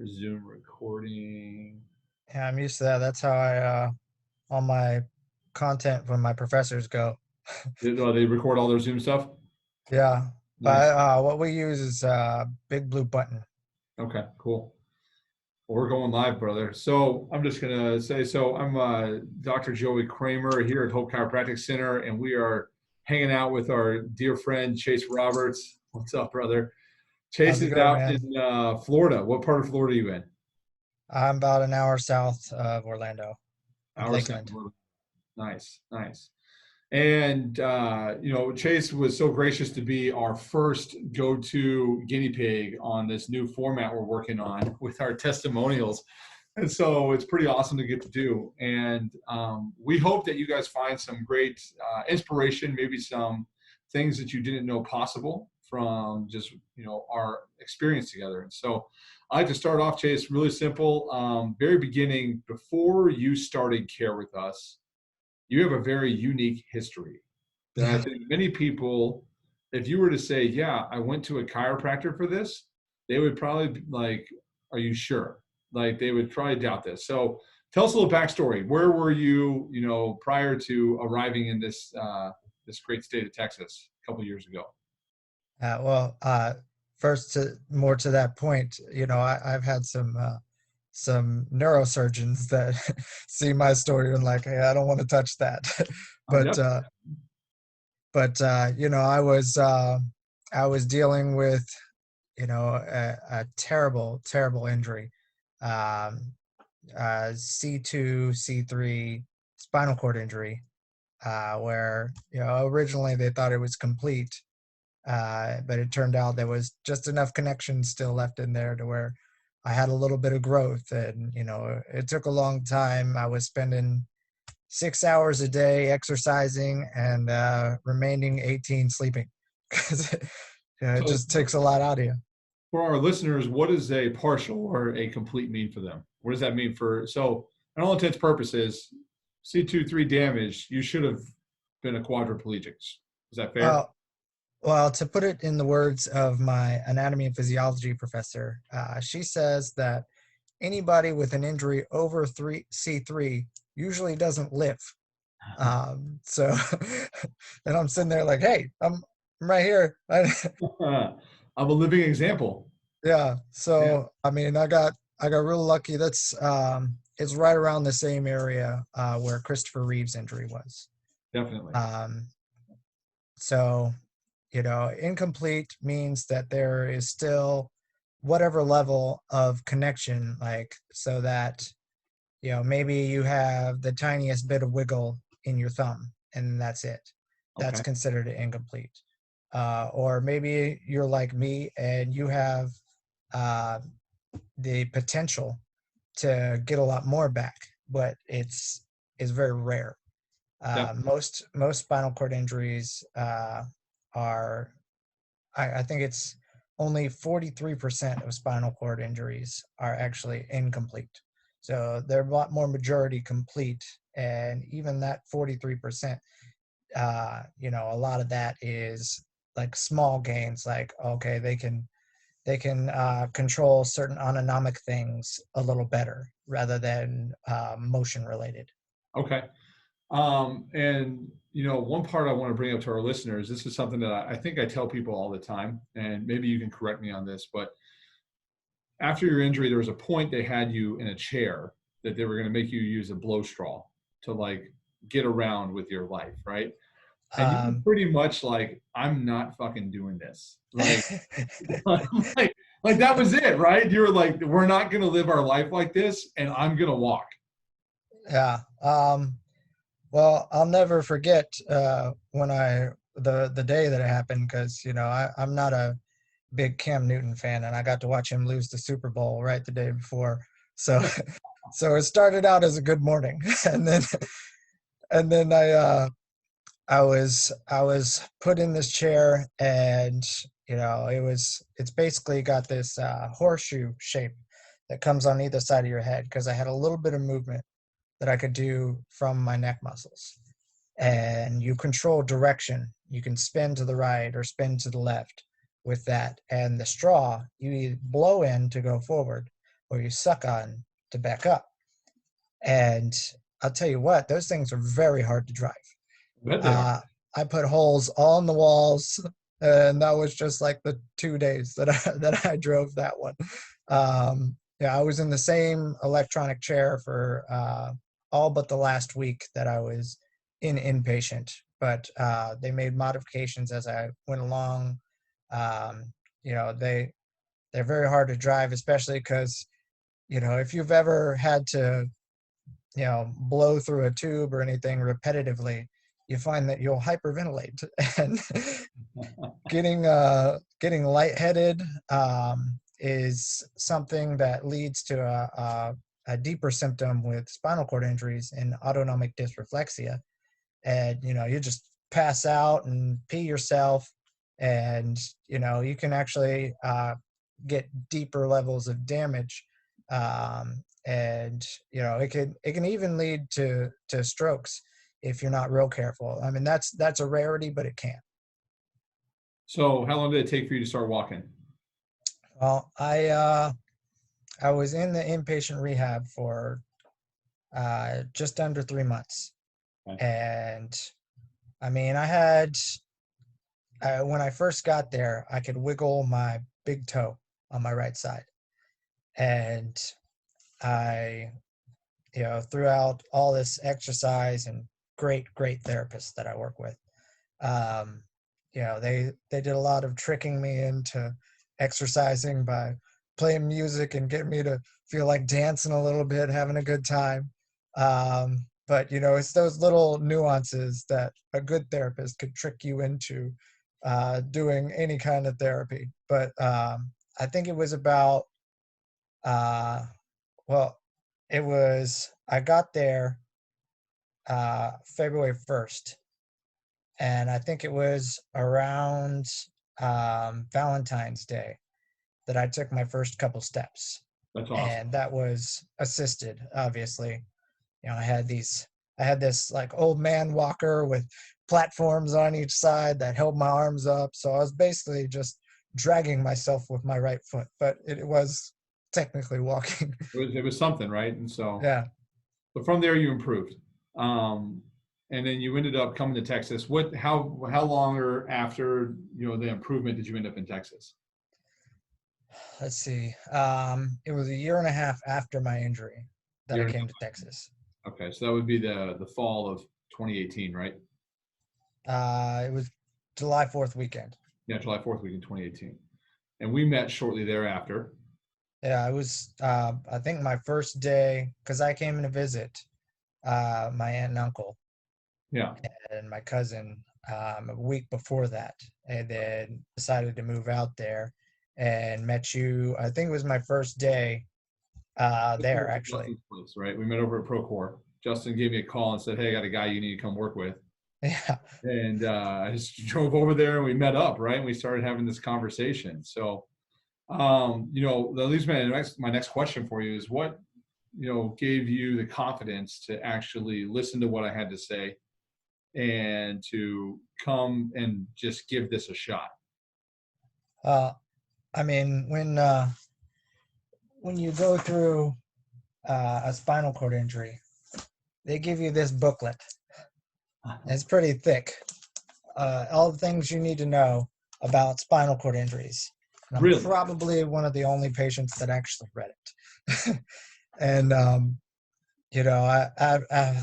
Zoom recording. Yeah, I'm used to that. That's how I all my content when my professors go. They record all their Zoom stuff? Yeah, Nice. but what we use is Big Blue Button. Okay, cool. Well, we're going live, brother. So I'm just gonna say, so I'm Dr. Joey Kramer here at Hope Chiropractic Center, and we are hanging out with our dear friend Chase Roberts. What's up, brother? Chase How's it is going, out man? in Florida. What part of Florida are you in? I'm about an hour south of Orlando, in Our South Lakeland. Florida. Nice, nice. And Chase was so gracious to be our first go-to guinea pig on this new format we're working on with our testimonials. And so it's pretty awesome to get to do. And we hope that you guys find some great inspiration, maybe some things that you didn't know possible from just our experience together. And so I like to start off, Chase, really simple. Very beginning, before you started care with us, you have a very unique history that I Yeah. think many people, if you were to say, yeah, I went to a chiropractor for this, they would probably be like, are you sure? Like they would probably doubt this. So tell us a little backstory. Where were you, prior to arriving in this great state of Texas a couple years ago? Well, first more to that point, I've had some neurosurgeons that see my story and like, hey, I don't want to touch that. I'm but definitely. I was dealing with a terrible, terrible injury, um, C2, C3 spinal cord injury, where originally they thought it was complete, but it turned out there was just enough connection still left in there to where I had a little bit of growth, and it took a long time. I was spending 6 hours a day exercising and remaining 18 sleeping because it So just takes a lot out of you. for our listeners, what does a partial or a complete mean for them? What does that mean so in all intents and purposes, C2-3 damage, you should have been a quadriplegic. Is that fair? Well, well, to put it in the words of my anatomy and physiology professor, she says that anybody with an injury over C3 usually doesn't live. So, and I'm sitting there like, hey, I'm right here. I'm a living example. Yeah. Yeah, So, I mean, I got real lucky. That's it's right around the same area where Christopher Reeve's injury was. definitely. Um, so, incomplete means that there is still whatever level of connection, like so that maybe you have the tiniest bit of wiggle in your thumb, and that's it. That's Okay. considered incomplete. Or maybe you're like me and you have uh, the potential to get a lot more back, but it's very rare. Definitely. Most spinal cord injuries are, I think it's only 43% of spinal cord injuries are actually incomplete. So they're a lot more majority complete, and even that 43%, a lot of that is like small gains, like okay, they can control certain autonomic things a little better rather than motion related. Okay. And one part I want to bring up to our listeners, this is something that I think I tell people all the time, and maybe you can correct me on this, but after your injury, there was a point they had you in a chair that they were going to make you use a blow straw to like get around with your life, right? And you were Um, pretty much like, I'm not fucking doing this. Like, like that was it, right? You were like, we're not going to live our life like this, and I'm going to walk. yeah. Well, I'll never forget when the day that it happened, because I'm not a big Cam Newton fan, and I got to watch him lose the Super Bowl right the day before. So so it started out as a good morning, and then I was put in this chair, and it's basically got this horseshoe shape that comes on either side of your head, because I had a little bit of movement that I could do from my neck muscles. And you control direction. You can spin to the right or spin to the left with that. And the straw, you blow in to go forward, or you suck on to back up. And I'll tell you what, those things are very hard to drive. I bet they are. Uh, I put holes all in the walls, and that was just like the 2 days that I drove that one. Yeah, I was in the same electronic chair for all but the last week that I was in inpatient, but they made modifications as I went along. Um, they're very hard to drive, especially because if you've ever had to blow through a tube or anything repetitively, you find that you'll hyperventilate and getting lightheaded is something that leads to a deeper symptom with spinal cord injuries and autonomic dysreflexia. And you just pass out and pee yourself, and you can actually get deeper levels of damage, and it can even lead to strokes if you're not real careful. I mean, that's a rarity, but it can. So how long did it take for you to start walking? Well, I was in the inpatient rehab for just under 3 months, Okay. and I mean, when I first got there, I could wiggle my big toe on my right side, and I, throughout all this exercise and great therapists that I work with, um, they did a lot of tricking me into exercising by playing music and getting me to feel like dancing a little bit, having a good time. But it's those little nuances that a good therapist could trick you into doing any kind of therapy. But I think it was about uh, well, I got there February 1st, and I think it was around Valentine's Day that I took my first couple steps. That's awesome. And that was assisted, obviously. I had this like old man walker with platforms on each side that held my arms up. So I was basically just dragging myself with my right foot, but it was technically walking. It was something, right? And so, Yeah. but from there you improved, um, and then you ended up coming to Texas. How longer after the improvement did you end up in Texas? Let's see. It was a year and a half after my injury that I Year and came to Texas. Okay, so that would be the fall of 2018, right? It was July 4th weekend. Yeah, July 4th week in 2018, and we met shortly thereafter. Yeah, it was, I think my first day, because I came in to visit my aunt and uncle Yeah. and my cousin a week before that, and then decided to move out there and met you. I think it was my first day there, actually. Justin's place, right? We met over at Procore. Justin gave me a call and said, "Hey, I got a guy you need to come work with." Yeah. And I just drove over there and we met up, right? And we started having this conversation. So, that leads me to my next question for you is what, gave you the confidence to actually listen to what I had to say and to come and just give this a shot? I mean, when you go through a spinal cord injury, they give you this booklet. It's pretty thick. All the things you need to know about spinal cord injuries. And I'm Really? probably one of the only patients that actually read it. And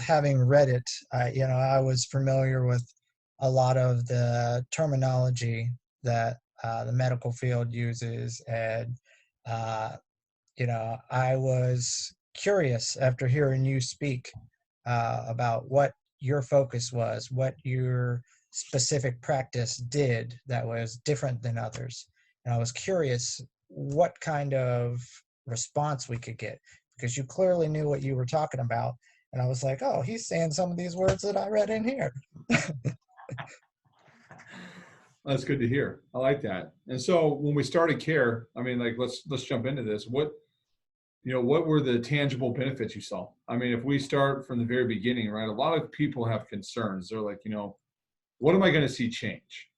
having read it, I was familiar with a lot of the terminology that the medical field uses, and I was curious after hearing you speak about what your focus was, what your specific practice did that was different than others. And I was curious what kind of response we could get, because you clearly knew what you were talking about. And I was like, oh, he's saying some of these words that I read in here. That's good to hear. I like that. And so when we started care, I mean, like, let's jump into this. What were the tangible benefits you saw? I mean, if we start from the very beginning, right? A lot of people have concerns. They're like, what am I going to see change?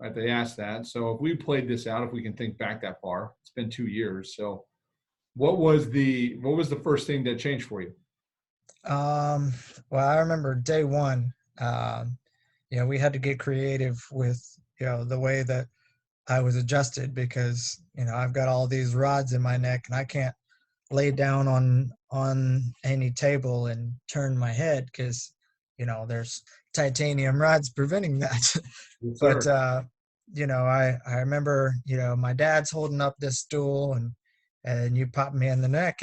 Right? They ask that. So if we played this out, if we can think back that far, it's been 2 years. So What was the first thing that changed for you? Um, well, I remember day one, we had to get creative with, the way that I was adjusted because, I've got all these rods in my neck and I can't lay down on any table and turn my head because, there's titanium rods preventing that. Yes, But sir. I remember, my dad's holding up this stool and you popped me in the neck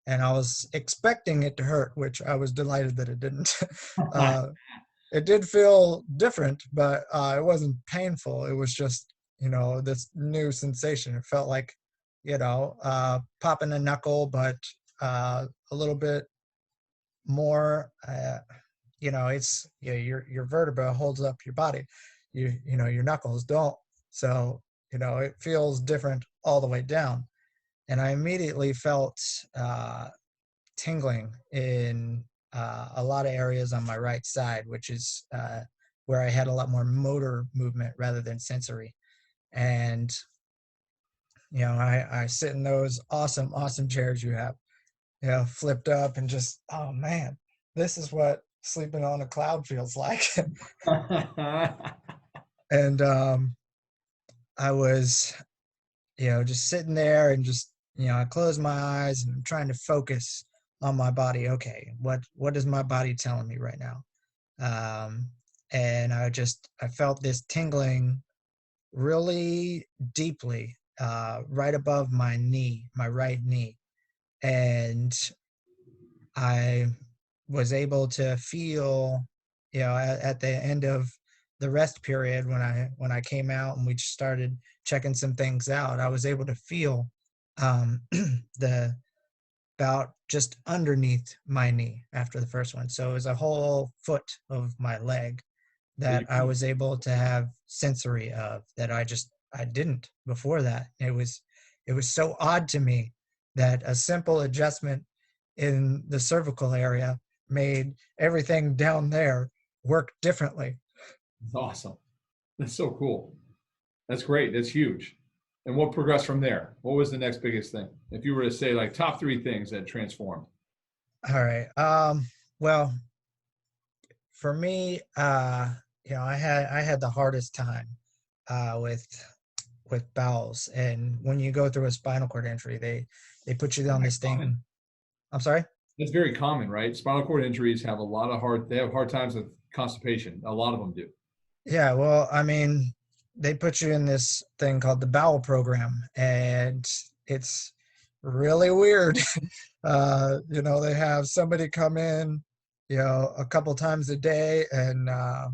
and I was expecting it to hurt, which I was delighted that it didn't. uh, it did feel different, but it wasn't painful. It was just, this new sensation. It felt like, popping a knuckle, but a little bit more. It's your vertebra holds up your body. Your knuckles don't. So it feels different all the way down. And I immediately felt tingling in a lot of areas on my right side, which is where I had a lot more motor movement rather than sensory. And I sit in those awesome, awesome chairs you have, flipped up and just, oh man, this is what sleeping on a cloud feels like. And I was, just sitting there and just, I closed my eyes and I'm trying to focus on my body. Okay, what is my body telling me right now? Um, and I felt this tingling really deeply, right above my knee, my right knee. And I was able to feel, at the end of the rest period when I came out and we started checking some things out, I was able to feel the about just underneath my knee after the first one. So it was a whole foot of my leg that I was able to have sensory of that I didn't before that. It was so odd to me that a simple adjustment in the cervical area made everything down there work differently. That's awesome. That's so cool. That's great. That's huge. And what progressed from there? What was the next biggest thing? If you were to say like top three things that transformed. All right. Well, for me, I had the hardest time with bowels, and when you go through a spinal cord injury, they put you on Very this common. thing. I'm sorry. That's very common, right? Spinal cord injuries have a lot of hard. They have hard times with constipation. A lot of them do. Yeah, well, I mean, they put you in this thing called the bowel program, and it's really weird. They have somebody come in, a couple times a day, and I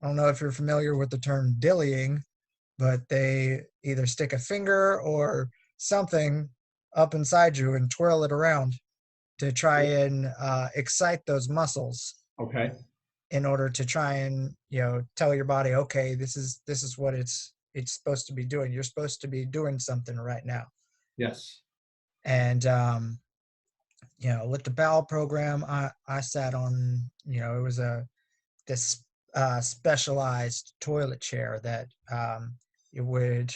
don't know if you're familiar with the term dillying, but they either stick a finger or something up inside you and twirl it around to try and excite those muscles Okay. in order to try and tell your body, okay, this is what it's supposed to be doing. You're supposed to be doing something right now. Yes. And with the bowel program, I sat on, it was this specialized toilet chair that it would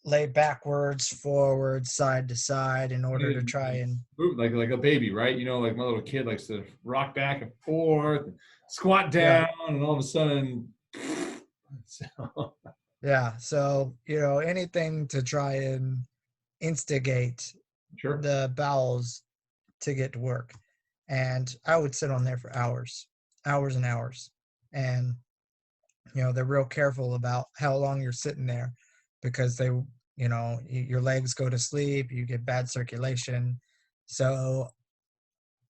lay backwards, forward, side to side in order to try and Move like a baby, right? Like my little kid likes to rock back and forth, squat yeah. down, and all of a sudden, so, Yeah, so anything to try and instigate sure. the bowels to get to work. And I would sit on there for hours, hours and hours. And they're real careful about how long you're sitting there because your legs go to sleep, you get bad circulation. So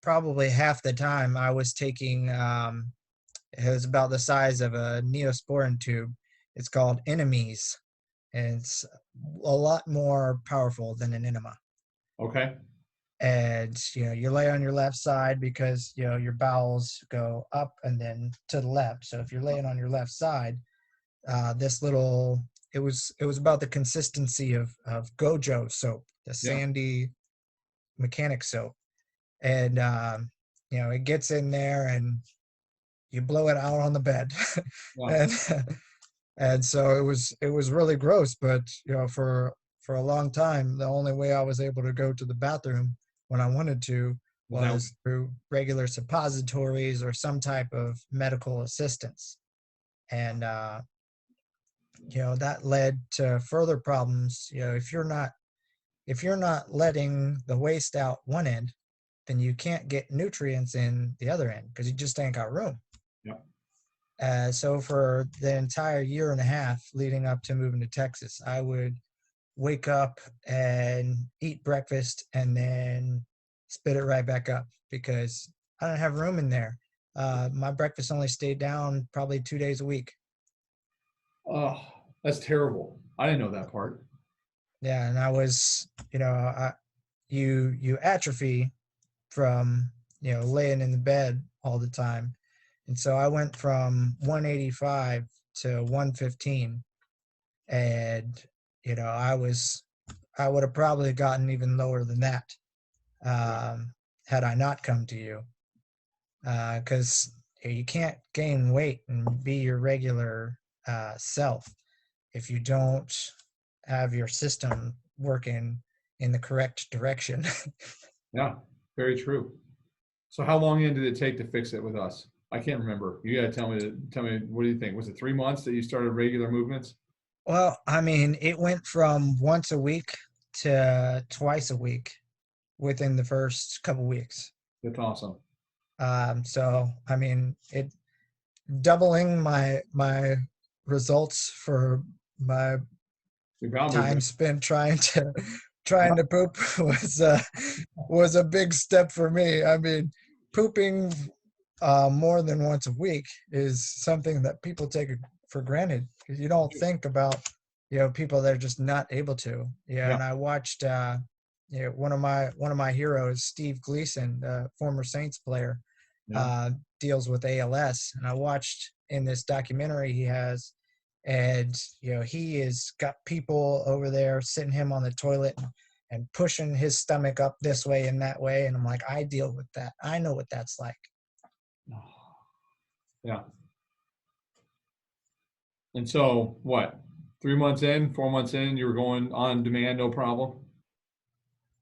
probably half the time I was taking it was about the size of a neosporin tube. It's called enemies, and it's a lot more powerful than an enema. Okay. And you lay on your left side because your bowels go up and then to the left. So if you're laying on your left side, this little it was about the consistency of Gojo soap, the Yeah. sandy mechanic soap, and it gets in there and you blow it out on the bed. Wow. and and so it was really gross, but for for a long time, the only way I was able to go to the bathroom when I wanted to Was that was through regular suppositories or some type of medical assistance. And, that led to further problems. If you're not letting the waste out one end, then you can't get nutrients in the other end because you just ain't got room. yeah. So for the entire year and a half leading up to moving to Texas, I would wake up and eat breakfast and then spit it right back up because I don't have room in there. My breakfast only stayed down probably 2 days a week. Oh, that's terrible. I didn't know that part. Yeah, and I was, you atrophy from laying in the bed all the time, and so I went from 185 to 115, and I would have probably gotten even lower than that had I not come to you, because you can't gain weight and be your regular self if you don't have your system working in the correct direction. Yeah, very true. So how long in did it take to fix it with us? I can't remember. You got to tell me, what do you think? Was it 3 months that you started regular movements? Well, I mean, it went from once a week to twice a week within the first couple weeks. That's awesome. So I mean, it doubling my results for my Your bowel time movement. spent Yeah, trying to poop was a big step for me. I mean, pooping more than once a week is something that people take for granted because you don't think about people that are just not able to. Yeah, yeah, and I watched one of my heroes, Steve Gleason, former Saints player, yeah. uh, deals with ALS, and I watched in this documentary he has, and he has got people over there sitting him on the toilet and pushing his stomach up this way and that way, and I'm like, I deal with that. I know what that's like. Yeah. And so what? 3 months in, 4 months in, you were going on demand, no problem.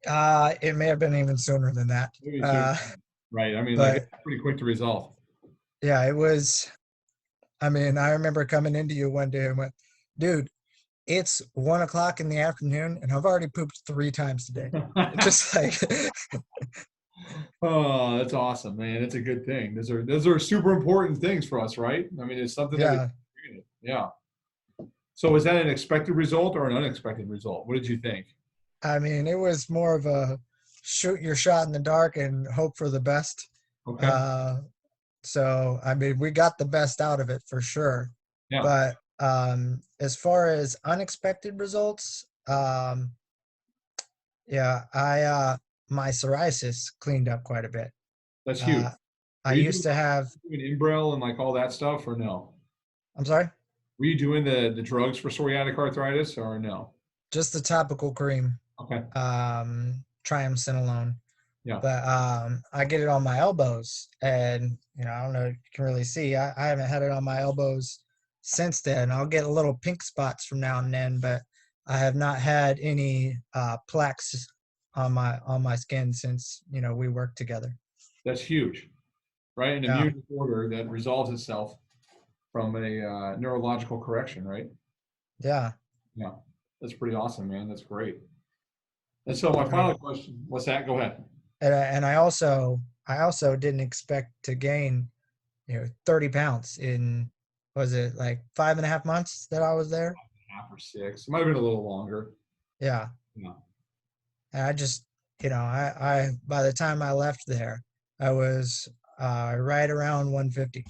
It may have been even sooner than that. Maybe soon. Uh, Right. I mean, like it's but pretty quick to resolve. yeah, it was. I mean, I remember coming into you one day and went, dude, it's 1 o'clock in the afternoon and I've already pooped 3 times today. Just like, Oh, that's awesome, man. It's a good thing. Those are super important things for us, right? I mean, it's something that we, yeah. yeah. So was that an expected result or an unexpected result? What did you think? I mean, it was more of a shoot your shot in the dark and hope for the best. Okay. Uh, so, I mean, we got the best out of it for sure. Yeah, But as far as unexpected results, yeah, my psoriasis cleaned up quite a bit. that's huge. Uh, I Were you used to have, doing Inbrel and like all that stuff or no? I'm sorry, Were you doing the drugs for psoriatic arthritis or no? just the topical cream, Okay. triamcinolone. Yeah. But I get it on my elbows, and I don't know if you can really see. I haven't had it on my elbows since then. I'll get little pink spots from now and then, but I have not had any plaques on my skin since we worked together. That's huge, right? An Yeah, immune disorder that resolves itself from a neurological correction, right? yeah. Yeah. That's pretty awesome, man. That's great. And so my final question, what's that? Go ahead. And I also didn't expect to gain 30 pounds in, was it like 5.5 months that I was there? Half or six. It might have been a little longer. Yeah. Yeah. And I just, I by the time I left there, I was right around 150.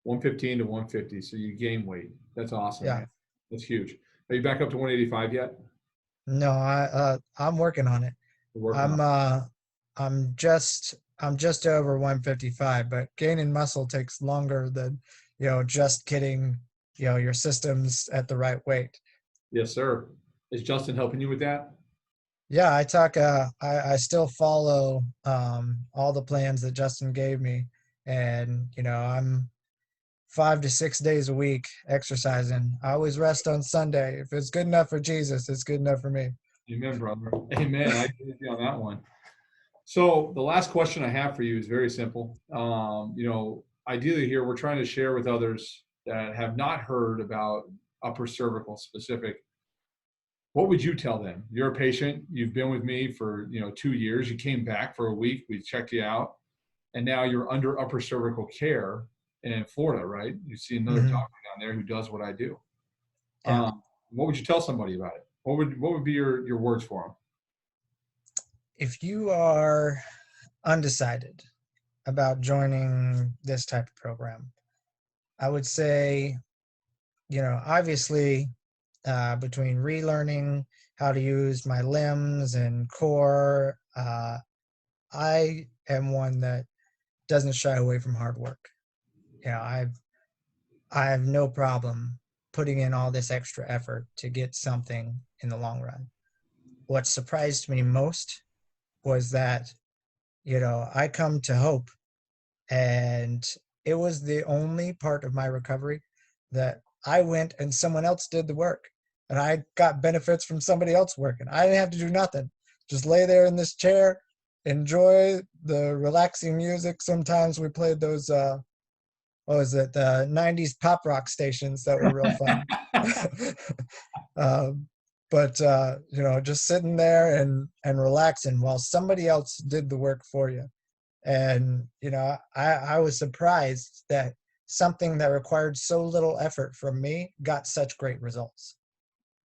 115 to 150. So you gain weight. That's awesome, Yeah. man. That's huge. Are you back up to 185 yet? No, I'm working on it. We're working on I'm uh I'm just over 155, but gaining muscle takes longer than, just getting, your systems at the right weight. it. Yes, sir. Is Justin helping you with that? Yeah, I still follow all the plans that Justin gave me, and I'm 5 to 6 days a week exercising. I always rest on Sunday. If it's good enough for Jesus, it's good enough for me. Amen, brother. Amen. I agree with you on that one. So the last question I have for you is very simple. Ideally here, we're trying to share with others that have not heard about upper cervical specific. What would you tell them? You're a patient. You've been with me for 2 years. You came back for a week. We checked you out, and now you're under upper cervical care in Florida, right? You see another Mhm. doctor down there who does what I do. Yeah. What would you tell somebody about it? What would be your words for them? If you are undecided about joining this type of program, I would say, obviously, between relearning how to use my limbs and core, I am one that doesn't shy away from hard work. I have no problem putting in all this extra effort to get something in the long run. What surprised me most was that, I come to Hope, and it was the only part of my recovery that I went and someone else did the work, and I got benefits from somebody else working. I didn't have to do nothing. Just lay there in this chair, enjoy the relaxing music. Sometimes we played those what was it, the 90s pop rock stations that were real fun. um, but just sitting there and relaxing while somebody else did the work for you. And I was surprised that something that required so little effort from me got such great results.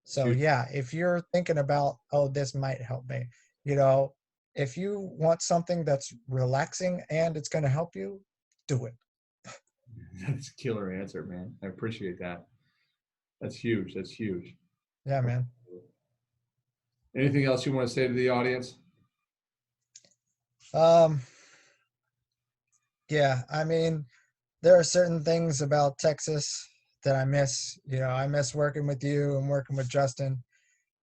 So yeah, if you're thinking about, oh, this might help me, if you want something that's relaxing and it's going to help you, do it. That's a killer answer, man. I appreciate that. That's huge. That's huge. Yeah, man. Anything else you want to say to the audience? um yeah, I mean, there are certain things about Texas that I miss. I miss working with you and working with Justin,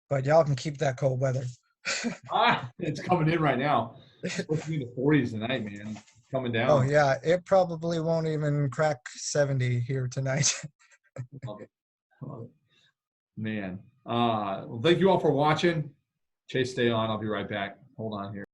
but y'all can keep that cold weather. It's coming in right now. It's supposed to be in the 40s tonight, man. Coming Oh down. yeah, it probably won't even crack 70 here tonight. Love it. Love it. Man. Well, thank you all for watching. Chase, stay on. I'll be right back. Hold on here.